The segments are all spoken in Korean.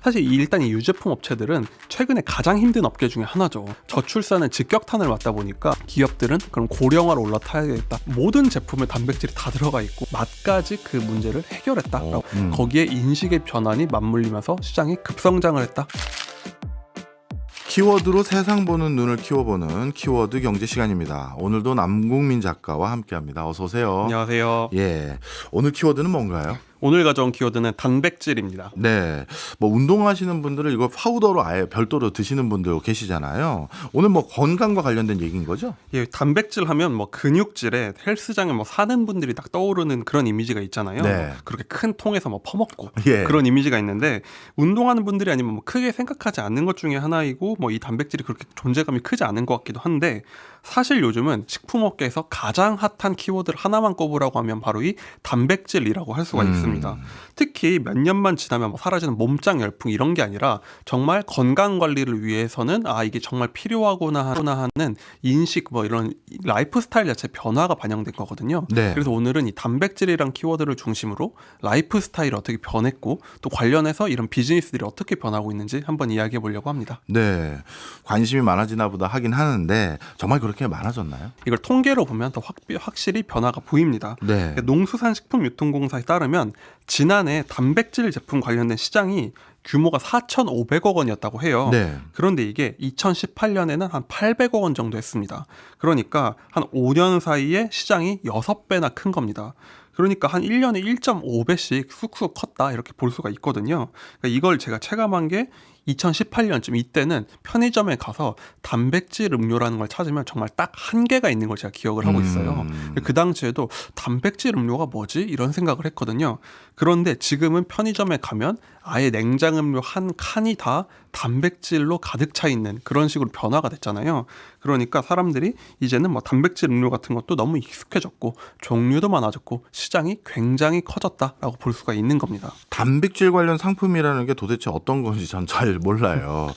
사실 일단 이 유제품 업체들은 최근에 가장 힘든 업계 중에 하나죠. 저출산의 직격탄을 맞다 보니까 기업들은 그럼 고령화로 올라타야겠다. 모든 제품에 단백질이 다 들어가 있고 맛까지 그 문제를 해결했다. 거기에 인식의 변환이 맞물리면서 시장이 급성장을 했다. 키워드로 세상 보는 눈을 키워보는 키워드 경제 시간입니다. 오늘도 남궁민 작가와 함께합니다. 어서 오세요. 안녕하세요. 예, 오늘 키워드는 뭔가요? 오늘 가져온 키워드는 단백질입니다. 네, 뭐 운동하시는 분들은 이거 파우더로 아예 별도로 드시는 분들 계시잖아요. 오늘 뭐 건강과 관련된 얘기인 거죠? 예, 단백질 하면 뭐 근육질에 헬스장에 뭐 사는 분들이 딱 떠오르는 그런 이미지가 있잖아요. 네. 그렇게 큰 통에서 뭐 퍼먹고 예. 그런 이미지가 있는데 운동하는 분들이 아니면 뭐 크게 생각하지 않는 것 중에 하나이고 뭐 이 단백질이 그렇게 존재감이 크지 않은 것 같기도 한데 사실 요즘은 식품업계에서 가장 핫한 키워드를 하나만 꼽으라고 하면 바로 이 단백질이라고 할 수가 있습니다. 특히 몇 년만 지나면 뭐 사라지는 몸짱 열풍 이런 게 아니라 정말 건강 관리를 위해서는 이게 정말 필요하구나 하는 인식 뭐 이런 라이프 스타일 자체 변화가 반영된 거거든요. 네. 그래서 오늘은 이 단백질이란 키워드를 중심으로 라이프 스타일이 어떻게 변했고 또 관련해서 이런 비즈니스들이 어떻게 변하고 있는지 한번 이야기해 보려고 합니다. 네, 관심이 많아지나 보다 하긴 하는데 정말 그렇게 많아졌나요? 이걸 통계로 보면 더 확실히 변화가 보입니다. 네. 농수산식품유통공사에 따르면 지난해 단백질 제품 관련된 시장이 규모가 4,500억 원이었다고 해요. 네. 그런데 이게 2018년에는 한 800억 원 정도 했습니다. 그러니까 한 5년 사이에 시장이 6배나 큰 겁니다. 그러니까 한 1년에 1.5배씩 쑥쑥 컸다 이렇게 볼 수가 있거든요. 그러니까 이걸 제가 체감한 게 2018년쯤 이때는 편의점에 가서 단백질 음료라는 걸 찾으면 정말 딱 한 개가 있는 걸 제가 기억을 하고 있어요. 그 당시에도 단백질 음료가 뭐지? 이런 생각을 했거든요. 그런데 지금은 편의점에 가면 아예 냉장 음료 한 칸이 다 단백질로 가득 차 있는 그런 식으로 변화가 됐잖아요. 그러니까 사람들이 이제는 뭐 단백질 음료 같은 것도 너무 익숙해졌고 종류도 많아졌고 시장이 굉장히 커졌다라고 볼 수가 있는 겁니다. 단백질 관련 상품이라는 게 도대체 어떤 건지 전 잘 몰라요.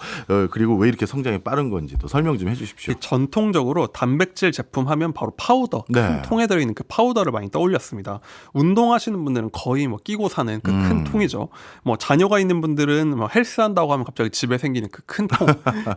그리고 왜 이렇게 성장이 빠른 건지도 설명 좀 해주십시오. 전통적으로 단백질 제품 하면 바로 파우더, 큰 네. 통에 들어있는 그 파우더를 많이 떠올렸습니다. 운동하시는 분들은 거의 뭐 끼고 사는 그 큰 통이죠. 뭐 자녀가 있는 분들은 뭐 헬스한다고 하면 갑자기 집에 생기는 그 큰 통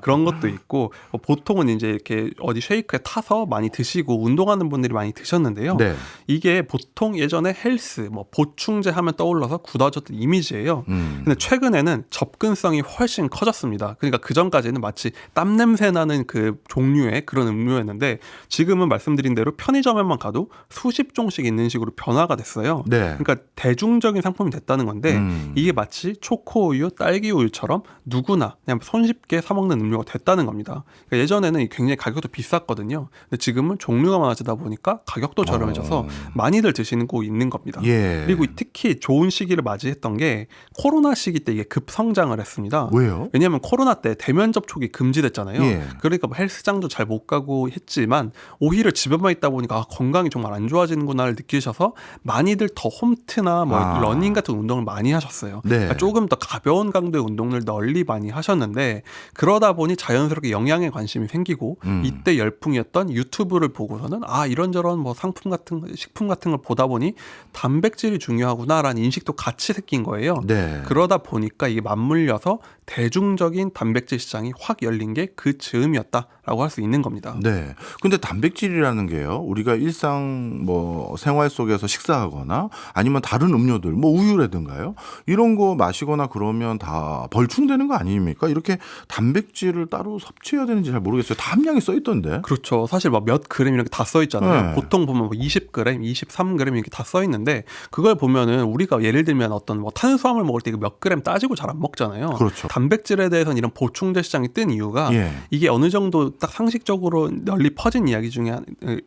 그런 것도 있고 보통은 이제 이렇게 어디 쉐이크에 타서 많이 드시고 운동하는 분들이 많이 드셨는데요. 네. 이게 보통 예전에 헬스, 뭐 보충제 하면 떠올라서 굳어졌던 이미지예요. 근데 최근에는 접근성이 훨씬 커졌습니다. 그러니까 그 전까지는 마치 땀 냄새 나는 그 종류의 그런 음료였는데 지금은 말씀드린 대로 편의점에만 가도 수십 종씩 있는 식으로 변화가 됐어요. 네. 그러니까 대중적인 상품이 됐다는 건데 이게 마치 초코우유, 딸기우유처럼 누구나 그냥 손쉽게 사 먹는 음료가 됐다는 겁니다. 그러니까 예전에는 굉장히 가격도 비쌌거든요. 근데 지금은 종류가 많아지다 보니까 가격도 저렴해져서 많이들 드시고 있는 겁니다. 예. 그리고 특히 좋은 시기를 맞이했던 게 코로나 시기 때 이게 급성장을 했습니다. 왜요? 왜냐하면 코로나 때 대면 접촉이 금지됐잖아요. 예. 그러니까 뭐 헬스장도 잘 못 가고 했지만 오히려 집에만 있다 보니까 건강이 정말 안 좋아지는구나를 느끼셔서 많이들 더 홈트나 뭐 러닝 같은 운동을 많이 하셨어요. 네. 그러니까 조금 더 가벼운 강도의 운동을 널리 많이 하셨는데 그러다 보니 자연스럽게 영양에 관심이 생기고 이때 열풍이었던 유튜브를 보고서는 이런저런 뭐 상품 같은 식품 같은 걸 보다 보니 단백질이 중요하구나라는 인식도 같이 생긴 거예요. 네. 그러다 보니까 이게 맞물려서 대중적인 단백질 시장이 확 열린 게 그 즈음이었다라고 할 수 있는 겁니다. 네. 근데 단백질이라는 게요. 우리가 일상 뭐 생활 속에서 식사하거나 아니면 다른 음료들 뭐 우유라든가요. 이런 거 마시거나 그러면 다 벌충되는 거 아닙니까? 이렇게 단백질을 따로 섭취해야 되는지 잘 모르겠어요. 다 함량이 써 있던데. 그렇죠. 사실 막 몇 그램 이렇게 다 써 있잖아요. 네. 보통 보면 뭐 20g, 23g 이렇게 다 써 있는데 그걸 보면은 우리가 예를 들면 어떤 뭐 탄수화물 먹을 때 몇 그램 따지고 잘 안 먹잖아요. 그렇죠. 단백질에 대해서는 이런 보충제 시장이 뜬 이유가 예. 이게 어느 정도 딱 상식적으로 널리 퍼진 이야기 중에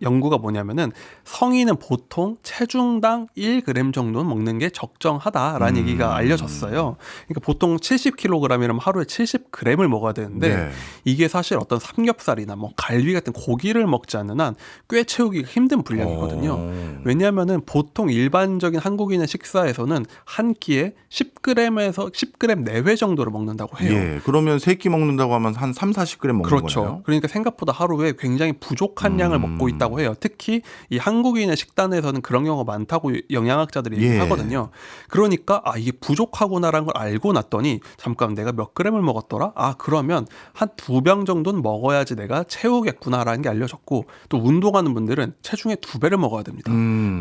연구가 뭐냐면은 성인은 보통 체중당 1g 정도는 먹는 게 적정하다라는 얘기가 알려졌어요. 그러니까 보통 70kg이라면 하루에 70g을 먹어야 되는데 네. 이게 사실 어떤 삼겹살이나 뭐 갈비 같은 고기를 먹지 않는 한 꽤 채우기가 힘든 분량이거든요. 왜냐하면은 보통 일반적인 한국인의 식사에서는 한 끼에 10g에서 10g 내외 정도를 먹는다. 먹는다고 해요. 예. 그러면 3끼 먹는다고 하면 한 3-40g 먹는 그렇죠. 거네요. 그러니까 생각보다 하루에 굉장히 부족한 양을 먹고 있다고 해요. 특히 이 한국인의 식단에서는 그런 경우가 많다고 영양학자들이 예. 얘기하거든요. 그러니까 이게 부족하구나라는 걸 알고 났더니 잠깐 내가 몇 그램을 먹었더라? 그러면 한 2병 정도는 먹어야지 내가 채우겠구나라는 게 알려졌고, 또 운동하는 분들은 체중의 2배를 먹어야 됩니다.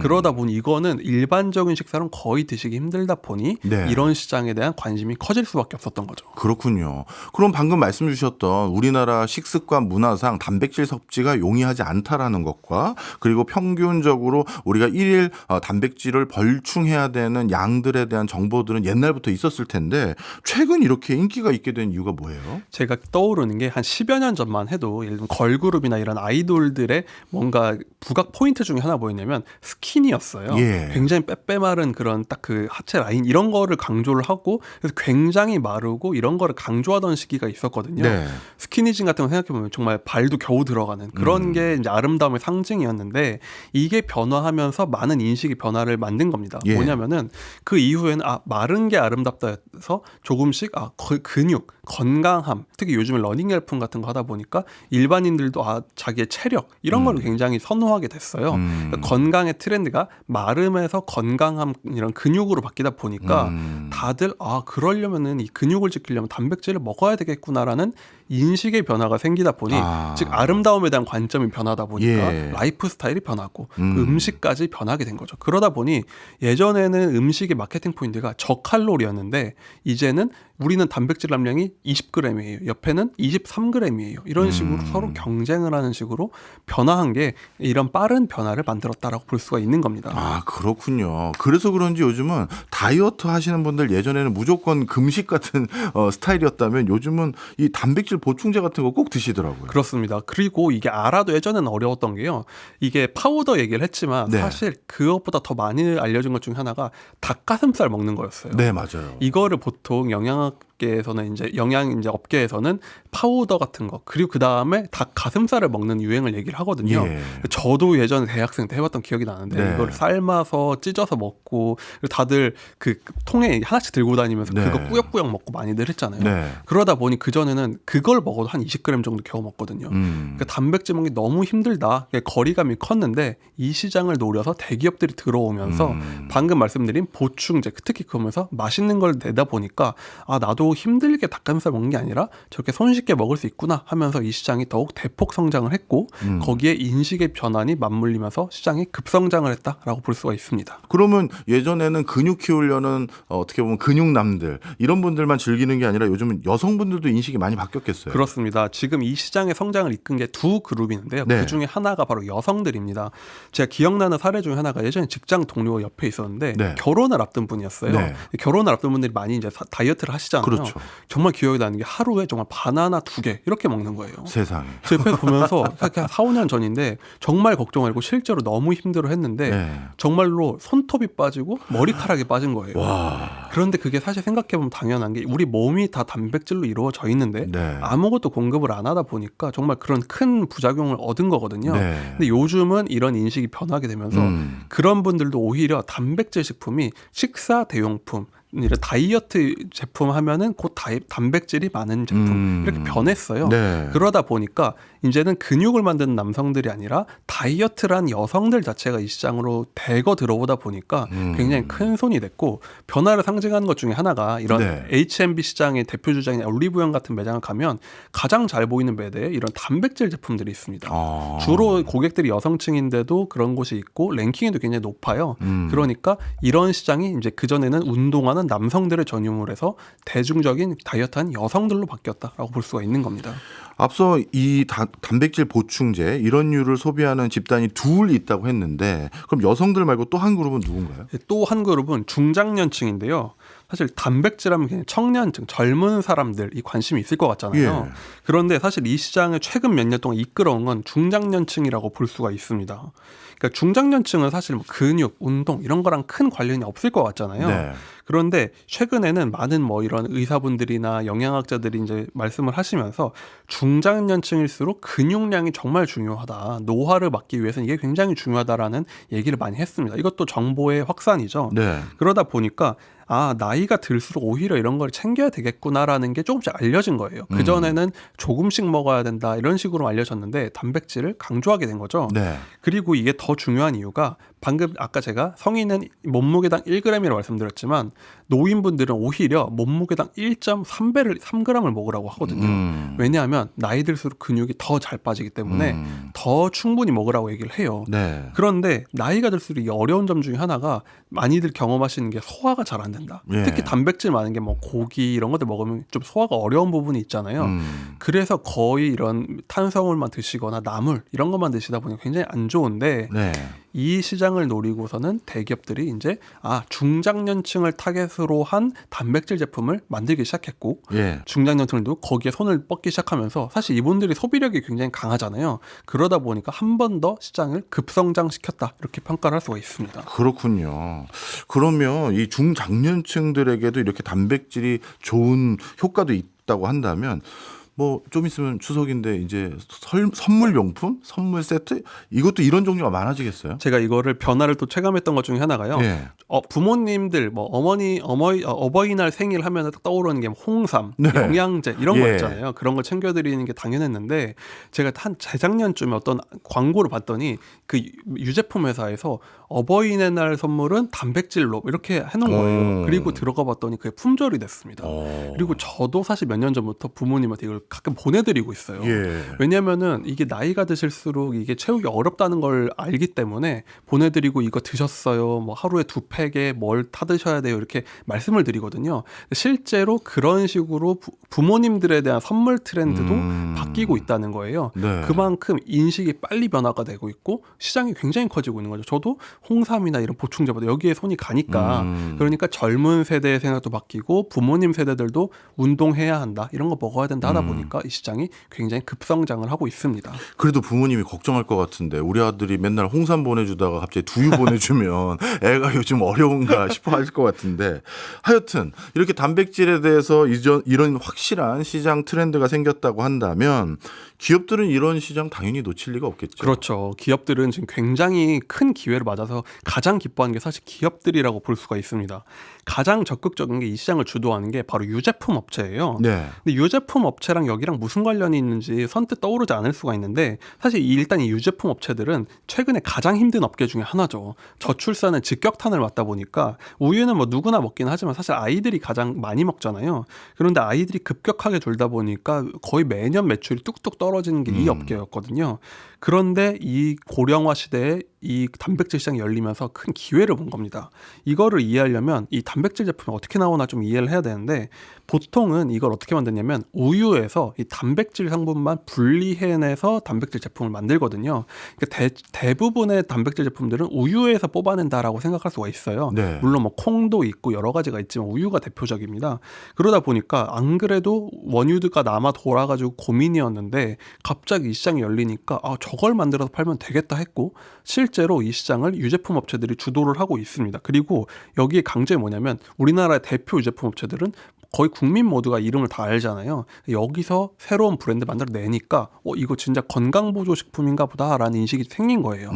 그러다 보니 이거는 일반적인 식사는 거의 드시기 힘들다 보니 네. 이런 시장에 대한 관심이 커질 수밖에 없었던 거죠. 그렇군요. 그럼 방금 말씀 주셨던 우리나라 식습관 문화상 단백질 섭취가 용이하지 않다라는 것과, 그리고 평균적으로 우리가 일일 단백질을 벌충해야 되는 양들에 대한 정보들은 옛날부터 있었을 텐데 최근 이렇게 인기가 있게 된 이유가 뭐예요? 제가 떠오르는 게 한 10여 년 전만 해도 예를 들면 걸그룹이나 이런 아이돌들의 뭔가 부각 포인트 중에 하나 뭐였냐면 스키니였어요. 예. 굉장히 빼빼마른 그런 딱 그 하체 라인 이런 거를 강조를 하고, 그래서 굉장히 마르고 이런 거를 강조하던 시기가 있었거든요. 네. 스키니진 같은 거 생각해보면 정말 발도 겨우 들어가는 그런 게 이제 아름다움의 상징이었는데, 이게 변화하면서 많은 인식의 변화를 만든 겁니다. 예. 뭐냐면은 그 이후에는 마른 게 아름답다 해서 조금씩 근육, 건강함, 특히 요즘에 러닝 열풍 같은 거 하다 보니까 일반인들도 자기의 체력 이런 거를 굉장히 선호하게 됐어요. 그러니까 건강의 트렌드가 마름에서 건강함 이런 근육으로 바뀌다 보니까 다들 그러려면은 이 근육을 지키려면 단백질을 먹어야 되겠구나라는 인식의 변화가 생기다 보니 즉 아름다움에 대한 관점이 변하다 보니까 예. 라이프 스타일이 변하고 그 음식까지 변하게 된 거죠. 그러다 보니 예전에는 음식의 마케팅 포인트가 저칼로리였는데 이제는 우리는 단백질 함량이 20g이에요. 옆에는 23g이에요. 이런 식으로 서로 경쟁을 하는 식으로 변화한 게 이런 빠른 변화를 만들었다라고 볼 수가 있는 겁니다. 그렇군요. 그래서 그런지 요즘은 다이어트 하시는 분들 예전에는 무조건 금식 같은 스타일이었다면 요즘은 이 단백질 보충제 같은 거 꼭 드시더라고요. 그렇습니다. 그리고 이게 알아도 예전에는 어려웠던 게요. 이게 파우더 얘기를 했지만 네. 사실 그것보다 더 많이 알려진 것 중에 하나가 닭가슴살 먹는 거였어요. 네, 맞아요. 이거를 보통 영양학계에서는 이제 업계에서는 파우더 같은 거, 그리고 그 다음에 닭 가슴살을 먹는 유행을 얘기를 하거든요. 예. 저도 예전에 대학생 때 해봤던 기억이 나는데 네. 이걸 삶아서 찢어서 먹고, 그리고 다들 그 통에 하나씩 들고 다니면서 네. 그거 꾸역꾸역 먹고 많이들 했잖아요. 네. 그러다 보니 그전에는 그걸 먹어도 한 20g 정도 겨우 먹거든요. 그러니까 단백질 먹기 너무 힘들다. 거리감이 컸는데 이 시장을 노려서 대기업들이 들어오면서 방금 말씀드린 보충제, 특히 그러면서 맛있는 걸 내다 보니까 나도 힘들게 닭가슴살 먹는 게 아니라 저렇게 손쉽게 먹을 수 있구나 하면서 이 시장이 더욱 대폭 성장을 했고 거기에 인식의 변환이 맞물리면서 시장이 급성장을 했다라고 볼 수가 있습니다. 그러면 예전에는 근육 키우려는 어떻게 보면 근육남들 이런 분들만 즐기는 게 아니라 요즘은 여성분들도 인식이 많이 바뀌었겠어요. 그렇습니다. 지금 이 시장의 성장을 이끈 게 두 그룹이 있는데요. 네. 그 중에 하나가 바로 여성들입니다. 제가 기억나는 사례 중에 하나가 예전에 직장 동료가 옆에 있었는데 네. 결혼을 앞둔 분이었어요. 네. 결혼을 앞둔 분들이 많이 이제 다이어트를 하시잖아요. 그렇죠. 정말 기억이 나는 게 하루에 정말 바나나 2개 이렇게 먹는 거예요. 세상에. 제 옆에서 보면서 한 4, 5년 전인데 정말 걱정하고 실제로 너무 힘들어 했는데 네. 정말로 손톱이 빠지고 머리카락이 빠진 거예요. 와. 그런데 그게 사실 생각해보면 당연한 게 우리 몸이 다 단백질로 이루어져 있는데 네. 아무것도 공급을 안 하다 보니까 정말 그런 큰 부작용을 얻은 거거든요. 네. 근데 요즘은 이런 인식이 변하게 되면서 그런 분들도 오히려 단백질 식품이 식사 대용품, 이런 다이어트 제품 하면은 곧 단백질이 많은 제품 이렇게 변했어요. 네. 그러다 보니까 이제는 근육을 만드는 남성들이 아니라 다이어트란 여성들 자체가 이 시장으로 대거 들어오다 보니까 굉장히 큰 손이 됐고, 변화를 상징하는 것 중에 하나가 이런 네. H&B 시장의 대표 주장인 올리브영 같은 매장을 가면 가장 잘 보이는 매대에 이런 단백질 제품들이 있습니다. 주로 고객들이 여성층인데도 그런 곳이 있고 랭킹에도 굉장히 높아요. 그러니까 이런 시장이 이제 그전에는 운동하는 남성들을 전유물 해서 대중적인 다이어트한 여성들로 바뀌었다라고 볼 수가 있는 겁니다. 앞서 이 단백질 보충제 이런 류를 소비하는 집단이 둘 있다고 했는데 그럼 여성들 말고 또 한 그룹은 누군가요? 또 한 그룹은 중장년층인데요. 사실 단백질하면 그냥 청년층, 젊은 사람들이 관심이 있을 것 같잖아요. 예. 그런데 사실 이 시장을 최근 몇 년 동안 이끌어온 건 중장년층이라고 볼 수가 있습니다. 그러니까 중장년층은 사실 뭐 근육, 운동 이런 거랑 큰 관련이 없을 것 같잖아요. 네. 그런데 최근에는 많은 이런 의사분들이나 영양학자들이 이제 말씀을 하시면서 중장년층일수록 근육량이 정말 중요하다. 노화를 막기 위해서는 이게 굉장히 중요하다라는 얘기를 많이 했습니다. 이것도 정보의 확산이죠. 네. 그러다 보니까 나이가 들수록 오히려 이런 걸 챙겨야 되겠구나라는 게 조금씩 알려진 거예요. 그전에는 조금씩 먹어야 된다 이런 식으로 알려졌는데 단백질을 강조하게 된 거죠. 네. 그리고 이게 더 중요한 이유가 방금 아까 제가 성인은 몸무게당 1g이라고 말씀드렸지만 노인분들은 오히려 몸무게당 1.3g을 먹으라고 하거든요. 왜냐하면 나이 들수록 근육이 더 잘 빠지기 때문에 더 충분히 먹으라고 얘기를 해요. 네. 그런데 나이가 들수록 이 어려운 점 중에 하나가 많이들 경험하시는 게 소화가 잘 안 된다. 예. 특히 단백질 많은 게 뭐 고기 이런 것들 먹으면 좀 소화가 어려운 부분이 있잖아요. 그래서 거의 이런 탄수화물만 드시거나 나물 이런 것만 드시다 보니 굉장히 안 좋은데 네. 이 시장을 노리고서는 대기업들이 이제 중장년층을 타겟으로 한 단백질 제품을 만들기 시작했고 예. 중장년층도 거기에 손을 뻗기 시작하면서 사실 이분들이 소비력이 굉장히 강하잖아요. 그러다 보니까 한 번 더 시장을 급성장시켰다 이렇게 평가를 할 수가 있습니다. 그렇군요. 그러면 이 중장년층들에게도 이렇게 단백질이 좋은 효과도 있다고 한다면 뭐 좀 있으면 추석인데 이제 선물 용품, 선물 세트 이것도 이런 종류가 많아지겠어요? 제가 이거를 변화를 또 체감했던 것 중에 하나가요. 예. 부모님들 뭐 어버이날 생일 하면 떠오르는 게 홍삼, 네. 영양제 이런 거 예. 있잖아요. 그런 거 챙겨드리는 게 당연했는데 제가 한 재작년쯤에 어떤 광고를 봤더니 그 유제품 회사에서 어버이날 선물은 단백질로 이렇게 해놓은 거예요. 그리고 들어가 봤더니 그게 품절이 됐습니다. 그리고 저도 사실 몇 년 전부터 부모님한테 이걸 가끔 보내드리고 있어요. 예. 왜냐면은 이게 나이가 드실수록 이게 채우기 어렵다는 걸 알기 때문에 보내드리고 이거 드셨어요. 뭐 하루에 2팩에 뭘 타드셔야 돼요. 이렇게 말씀을 드리거든요. 실제로 그런 식으로 부모님들에 대한 선물 트렌드도 바뀌고 있다는 거예요. 네. 그만큼 인식이 빨리 변화가 되고 있고 시장이 굉장히 커지고 있는 거죠. 저도 홍삼이나 이런 보충제보다 여기에 손이 가니까 그러니까 젊은 세대의 생각도 바뀌고 부모님 세대들도 운동해야 한다. 이런 거 먹어야 된다 하다 보니까 이 시장이 굉장히 급성장을 하고 있습니다. 그래도 부모님이 걱정할 것 같은데 우리 아들이 맨날 홍삼 보내주다가 갑자기 두유 보내주면 애가 요즘 어려운가 싶어 할 것 같은데 하여튼 이렇게 단백질에 대해서 이런 확실한 시장 트렌드가 생겼다고 한다면 기업들은 이런 시장 당연히 놓칠 리가 없겠죠. 그렇죠. 기업들은 지금 굉장히 큰 기회를 맞아서 가장 기뻐하는 게 사실 기업들이라고 볼 수가 있습니다. 가장 적극적인 게 이 시장을 주도하는 게 바로 유제품 업체예요. 네. 근데 유제품 업체랑 여기랑 무슨 관련이 있는지 선뜻 떠오르지 않을 수가 있는데 사실 일단 이 유제품 업체들은 최근에 가장 힘든 업계 중에 하나죠. 저출산은 직격탄을 맞다 보니까 우유는 뭐 누구나 먹긴 하지만 사실 아이들이 가장 많이 먹잖아요. 그런데 아이들이 급격하게 줄다 보니까 거의 매년 매출이 뚝뚝 떨어지는 게 이 업계였거든요. 그런데 이 고령화 시대에 이 단백질 시장이 열리면서 큰 기회를 본 겁니다. 이거를 이해하려면 이 단백질 제품이 어떻게 나오나 좀 이해를 해야 되는데 보통은 이걸 어떻게 만드냐면 우유에서 이 단백질 성분만 분리해내서 단백질 제품을 만들거든요. 그러니까 대부분의 단백질 제품들은 우유에서 뽑아낸다라고 생각할 수가 있어요. 네. 물론 뭐 콩도 있고 여러 가지가 있지만 우유가 대표적입니다. 그러다 보니까 안 그래도 원유가 남아 돌아가지고 고민이었는데 갑자기 이 시장이 열리니까 저걸 만들어서 팔면 되겠다 했고 실제로 이 시장을 유제품 업체들이 주도를 하고 있습니다. 그리고 여기에 강점이 뭐냐면 우리나라의 대표 유제품 업체들은 거의 국민 모두가 이름을 다 알잖아요. 여기서 새로운 브랜드 만들어내니까 이거 진짜 건강보조식품인가 보다라는 인식이 생긴 거예요.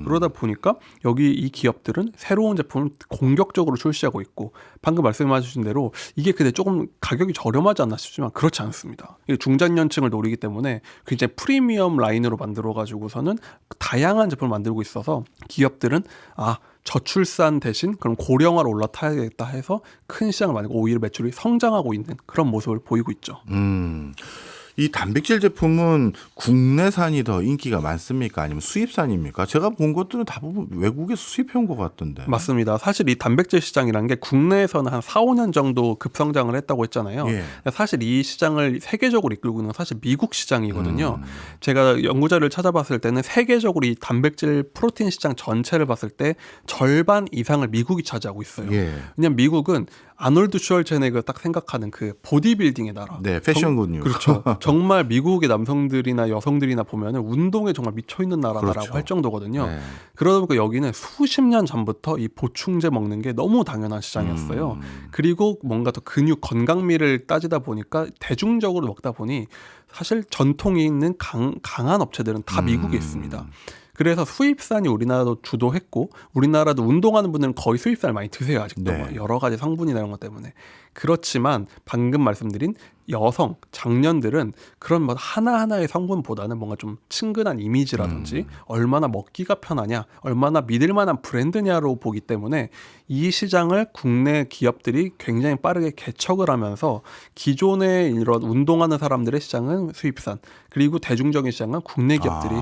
그러다 보니까 여기 이 기업들은 새로운 제품을 공격적으로 출시하고 있고 방금 말씀하신 대로 이게 근데 조금 가격이 저렴하지 않나 싶지만 그렇지 않습니다. 이게 중장년층을 노리기 때문에 굉장히 프리미엄 라인으로 만들어가지고서는 다양한 제품을 만들고 있어서 기업들은 저출산 대신 그럼 고령화로 올라타야겠다 해서 큰 시장을 만들고 오히려 매출이 성장하고 있는 그런 모습을 보이고 있죠. 이 단백질 제품은 국내산이 더 인기가 많습니까? 아니면 수입산입니까? 제가 본 것들은 대부분 외국에서 수입해온 것 같던데. 맞습니다. 사실 이 단백질 시장이라는 게 국내에서는 한 4, 5년 정도 급성장을 했다고 했잖아요. 예. 사실 이 시장을 세계적으로 이끌고 있는 건 사실 미국 시장이거든요. 제가 연구자를 찾아봤을 때는 세계적으로 이 단백질 프로틴 시장 전체를 봤을 때 절반 이상을 미국이 차지하고 있어요. 예. 왜냐하면 미국은 아놀드 슈왈체네거 딱 생각하는 그 보디빌딩의 나라. 네, 패션군요. 그렇죠. 정말 미국의 남성들이나 여성들이나 보면은 운동에 정말 미쳐 있는 나라다라고 그렇죠. 할 정도거든요. 네. 그러다 보니까 여기는 수십 년 전부터 이 보충제 먹는 게 너무 당연한 시장이었어요. 그리고 뭔가 더 근육 건강미를 따지다 보니까 대중적으로 먹다 보니 사실 전통이 있는 강한 업체들은 다 미국에 있습니다. 그래서 수입산이 우리나라도 주도했고 우리나라도 운동하는 분들은 거의 수입산을 많이 드세요. 아직도 네. 여러 가지 성분이나 이런 것 때문에. 그렇지만 방금 말씀드린 여성, 장년들은 그런 뭐 하나하나의 성분보다는 뭔가 좀 친근한 이미지라든지 얼마나 먹기가 편하냐, 얼마나 믿을 만한 브랜드냐로 보기 때문에 이 시장을 국내 기업들이 굉장히 빠르게 개척을 하면서 기존의 이런 운동하는 사람들의 시장은 수입산, 그리고 대중적인 시장은 국내 기업들이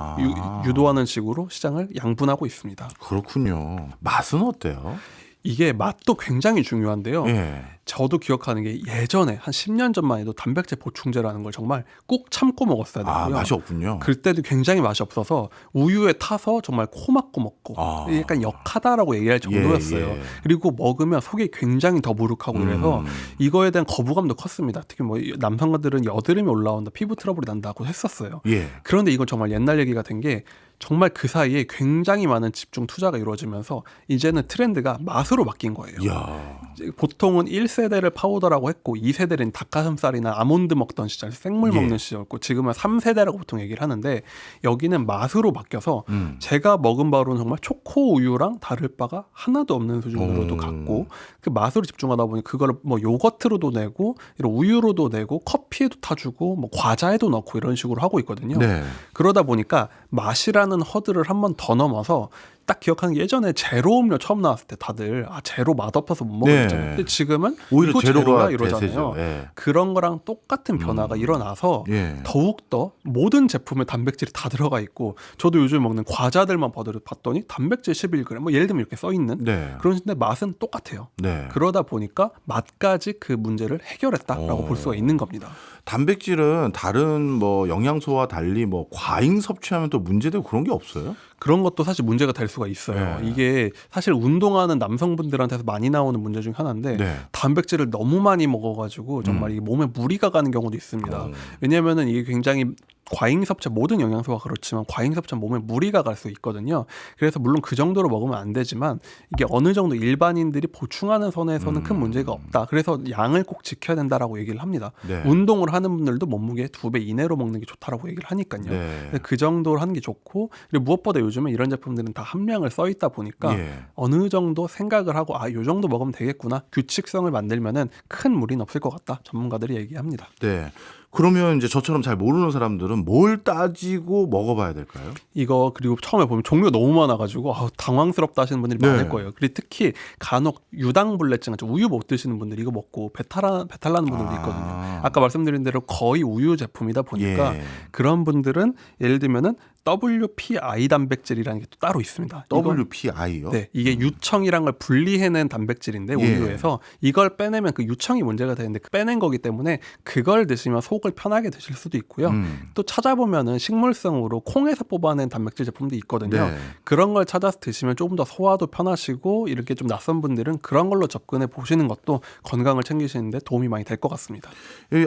유도하는 식으로 시장을 양분하고 있습니다. 그렇군요. 맛은 어때요? 이게 맛도 굉장히 중요한데요. 예. 저도 기억하는 게 예전에 한 10년 전만 해도 단백질 보충제라는 걸 정말 꼭 참고 먹었어야 되고요. 맛이 없군요. 그때도 굉장히 맛이 없어서 우유에 타서 정말 코 막고 먹고 약간 역하다라고 얘기할 정도였어요. 예. 그리고 먹으면 속이 굉장히 더부룩하고 이래서 이거에 대한 거부감도 컸습니다. 특히 뭐 남성들은 여드름이 올라온다, 피부 트러블이 난다고 했었어요. 예. 그런데 이건 정말 옛날 얘기가 된 게 정말 그 사이에 굉장히 많은 집중 투자가 이루어지면서 이제는 트렌드가 맛으로 바뀐 거예요. 이야. 보통은 1세대를 파우더라고 했고 2세대는 닭가슴살이나 아몬드 먹던 시절, 생물 예. 먹는 시절이었고 지금은 3세대라고 보통 얘기를 하는데 여기는 맛으로 바뀌어서 제가 먹은 바로는 정말 초코 우유랑 다를 바가 하나도 없는 수준으로도 갔고 그 맛으로 집중하다 보니 그걸 뭐 요거트로도 내고 이런 우유로도 내고 커피에도 타주고 뭐 과자에도 넣고 이런 식으로 하고 있거든요. 네. 그러다 보니까 맛이라는 허들을 한 번 더 넘어서 딱 기억하는 게 예전에 제로 음료 처음 나왔을 때 다들 제로 맛없어서 못 먹었잖아요. 네. 근데 지금은 오히려 이거 제로가 이러잖아요. 대세죠. 예. 그런 거랑 똑같은 변화가 일어나서 예. 더욱더 모든 제품에 단백질이 다 들어가 있고 저도 요즘 먹는 과자들만 봤더니 단백질 11g 뭐 예를 들면 이렇게 써 있는 네. 그런데 맛은 똑같아요. 네. 그러다 보니까 맛까지 그 문제를 해결했다라고 볼 수가 있는 겁니다. 단백질은 다른 뭐 영양소와 달리 뭐 과잉 섭취하면 또 문제되고 그런 게 없어요? 그런 것도 사실 문제가 될 수가 있어요. 네. 이게 사실 운동하는 남성분들한테서 많이 나오는 문제 중 하나인데 네. 단백질을 너무 많이 먹어가지고 정말 이게 몸에 무리가 가는 경우도 있습니다. 왜냐하면은 이게 굉장히 과잉 섭취, 모든 영양소가 그렇지만 과잉 섭취는 몸에 무리가 갈 수 있거든요. 그래서 물론 그 정도로 먹으면 안 되지만 이게 어느 정도 일반인들이 보충하는 선에서는 큰 문제가 없다. 그래서 양을 꼭 지켜야 된다라고 얘기를 합니다. 네. 운동을 하는 분들도 몸무게 2배 이내로 먹는 게 좋다라고 얘기를 하니까요. 네. 그 정도로 하는 게 좋고 그리고 무엇보다 요즘에 이런 제품들은 다 함량을 써 있다 보니까 예. 어느 정도 생각을 하고 요 정도 먹으면 되겠구나 규칙성을 만들면은 큰 무리는 없을 것 같다. 전문가들이 얘기합니다. 네. 그러면 이제 저처럼 잘 모르는 사람들은 뭘 따지고 먹어봐야 될까요? 이거 그리고 처음에 보면 종류가 너무 많아가지고 당황스럽다 하시는 분들이 네. 많을 거예요. 그리고 특히 간혹 유당불내증, 우유 못 드시는 분들 이거 먹고 배탈 나는 분들도 있거든요. 아까 말씀드린 대로 거의 우유 제품이다 보니까 예. 그런 분들은 예를 들면은 WPI 단백질이라는 게 또 따로 있습니다. WPI요? 네, 이게 유청이란 걸 분리해낸 단백질인데 우유에서 이걸 빼내면 그 유청이 문제가 되는데 그 빼낸 거기 때문에 그걸 드시면 속을 편하게 드실 수도 있고요. 또 찾아보면은 식물성으로 콩에서 뽑아낸 단백질 제품도 있거든요. 네. 그런 걸 찾아서 드시면 조금 더 소화도 편하시고 이렇게 좀 낯선 분들은 그런 걸로 접근해 보시는 것도 건강을 챙기시는데 도움이 많이 될 것 같습니다.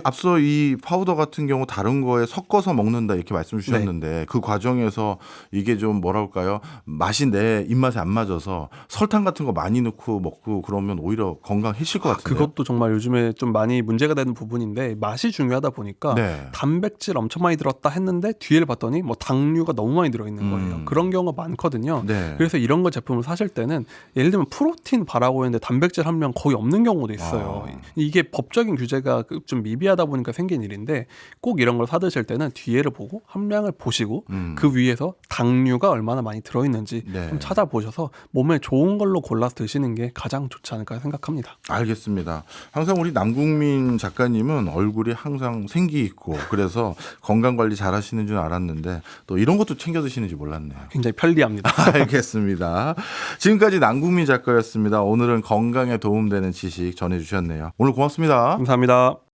앞서 이 파우더 같은 경우 다른 거에 섞어서 먹는다 이렇게 말씀 주셨는데 그 과정에서 이게 좀 뭐랄까요? 맛이 내 입맛에 안 맞아서 설탕 같은 거 많이 넣고 먹고 그러면 오히려 건강해질 것 같은데요. 그것도 정말 요즘에 좀 많이 문제가 되는 부분인데 맛이 중요하다 보니까 네. 단백질 엄청 많이 들었다 했는데 뒤를 봤더니 뭐 당류가 너무 많이 들어있는 거예요. 그런 경우가 많거든요. 네. 그래서 이런 거 제품을 사실 때는 예를 들면 프로틴 바라고 했는데 단백질 함량 거의 없는 경우도 있어요. 이게 법적인 규제가 좀 미비하다 보니까 생긴 일인데 꼭 이런 걸 사드실 때는 뒤에를 보고 함량을 보시고 그 위에서 당류가 얼마나 많이 들어있는지 네. 좀 찾아보셔서 몸에 좋은 걸로 골라서 드시는 게 가장 좋지 않을까 생각합니다. 알겠습니다. 항상 우리 남궁민 작가님은 얼굴이 항상 생기 있고 그래서 건강 관리 잘 하시는 줄 알았는데 또 이런 것도 챙겨 드시는지 몰랐네요. 굉장히 편리합니다. 알겠습니다. 지금까지 남궁민 작가였습니다. 오늘은 건강에 도움되는 지식 전해주셨네요. 오늘 고맙습니다. 감사합니다.